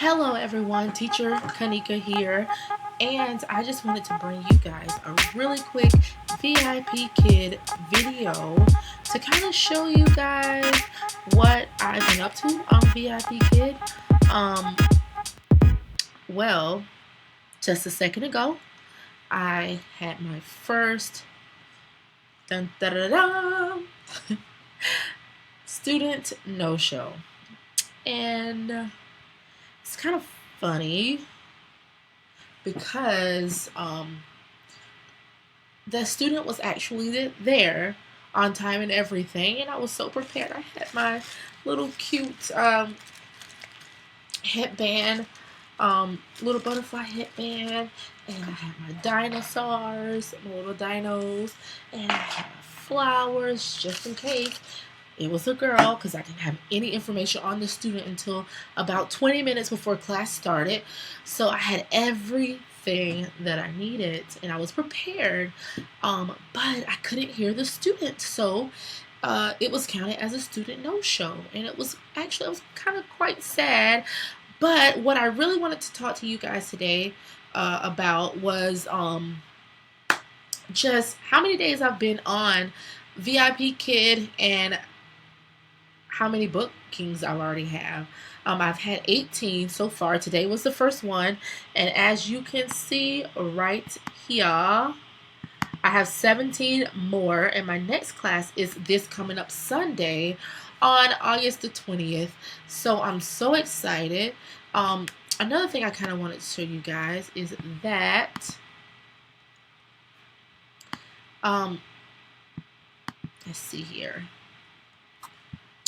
Hello everyone, Teacher Kanika here, and I just wanted to bring you guys a really quick VIP Kid video to kind of show you guys what I've been up to on VIP Kid. Um, well, just a second ago, I had my first dun, da, da, da, student no-show, and it's kind of funny because the student was actually there on time and everything, and I was so prepared. I had my little cute headband, little butterfly headband, and I had my dinosaurs, my little dinos, and I had my flowers just in case it was a girl, because I didn't have any information on the student until about 20 minutes before class started. So I had everything that I needed and I was prepared, but I couldn't hear the student. So it was counted as a student no-show, and it was kind of quite sad. But what I really wanted to talk to you guys today about was just how many days I've been on VIP Kid and how many bookings I already have. I've had 18 so far. Today was the first one, and as you can see right here, I have 17 more, and my next class is this coming up Sunday on August the 20th. So I'm so excited. Another thing I kind of wanted to show you guys is that let's see here,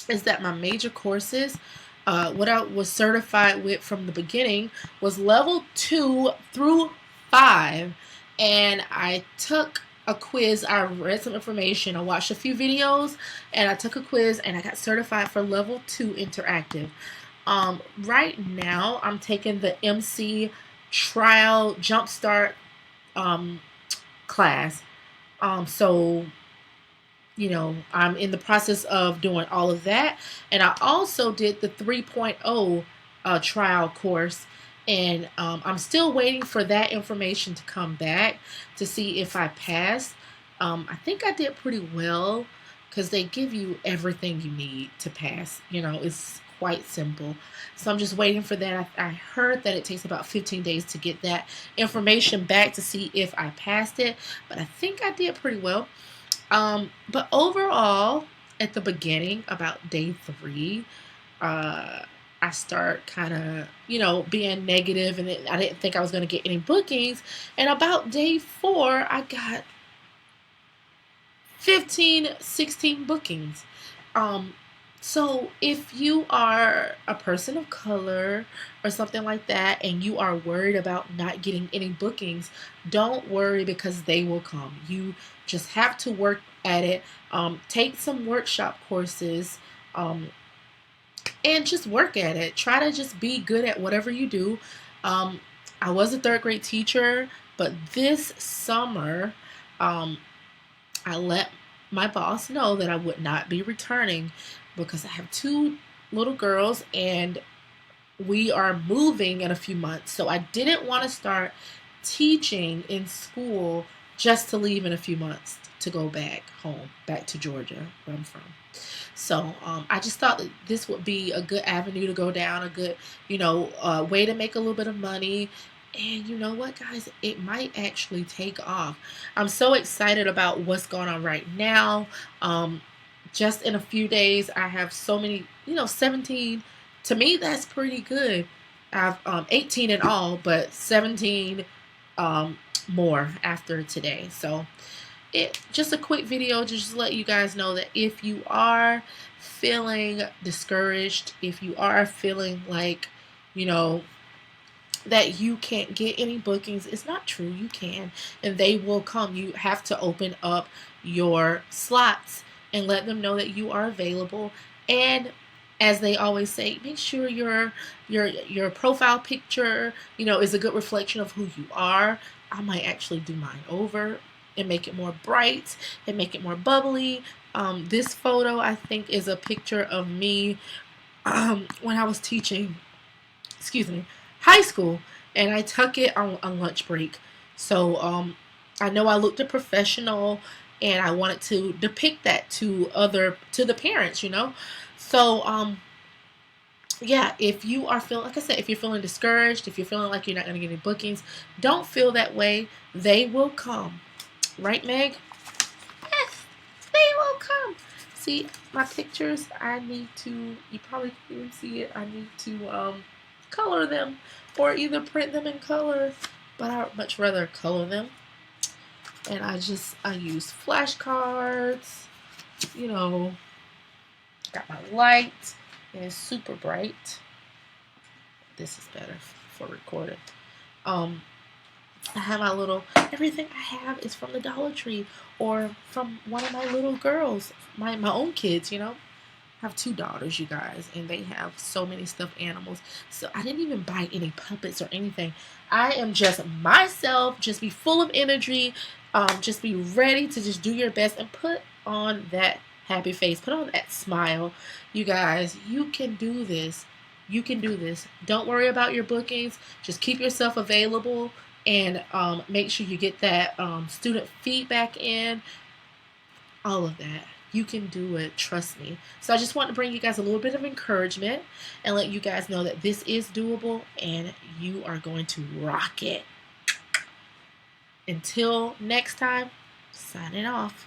is that my major courses, what I was certified with from the beginning, was level 2 through 5, and I took a quiz. I read some information, I watched a few videos, and I took a quiz, and I got certified for level 2 interactive. Right now I'm taking the MC trial jumpstart class. So I'm in the process of doing all of that. And I also did the 3.0 trial course. And I'm still waiting for that information to come back to see if I passed. I think I did pretty well because they give you everything you need to pass. It's quite simple. So I'm just waiting for that. I heard that it takes about 15 days to get that information back to see if I passed it. But I think I did pretty well. But overall, at the beginning, about day 3, I start kind of, being negative, and I didn't think I was going to get any bookings. And about day 4, I got 15, 16 bookings. So if you are a person of color or something like that, and you are worried about not getting any bookings, don't worry, because they will come. You just have to work at it. Take some workshop courses, and just work at it. Try to just be good at whatever you do. I was a 3rd grade teacher, but this summer, I let my boss know that I would not be returning because I have 2 little girls and we are moving in a few months. So I didn't want to start teaching in school just to leave in a few months to go back home, back to Georgia, where I'm from. So I just thought that this would be a good avenue to go down, a good, way to make a little bit of money. And you know what, guys? It might actually take off. I'm so excited about what's going on right now. Just in a few days, I have so many, 17. To me, that's pretty good. I have 18 in all, but 17 more after today. So just a quick video to just let you guys know that if you are feeling discouraged, if you are feeling like, that you can't get any bookings, it's not true. You can, and they will come. You have to open up your slots and let them know that you are available. And as they always say, make sure your profile picture, is a good reflection of who you are. I might actually do mine over and make it more bright and make it more bubbly. This photo, I think, is a picture of me when I was teaching excuse me, high school, and I tuck it on lunch break. So I know I looked a professional, and I wanted to depict that to the parents, you know. So yeah, if you are feeling, like I said, if you're feeling discouraged, if you're feeling like you're not going to get any bookings, don't feel that way. They will come, right, Meg? Yes, they will come. See my pictures. I need to. You probably can't even see it. I need to color them, or either print them in color. But I would much rather color them. And I use flashcards. You know, got my light, and it's super bright. This is better for recording. Um, I have my little, everything I have is from the Dollar Tree or from one of my little girls, my own kids, you know. I have two daughters, you guys, and they have so many stuffed animals. So I didn't even buy any puppets or anything. I am just myself, just be full of energy, just be ready to just do your best and put on that happy face, put on that smile. You guys, you can do this. You can do this. Don't worry about your bookings. Just keep yourself available and make sure you get that student feedback in, all of that. You can do it, trust me. So I just want to bring you guys a little bit of encouragement and let you guys know that this is doable and you are going to rock it. Until next time, signing off.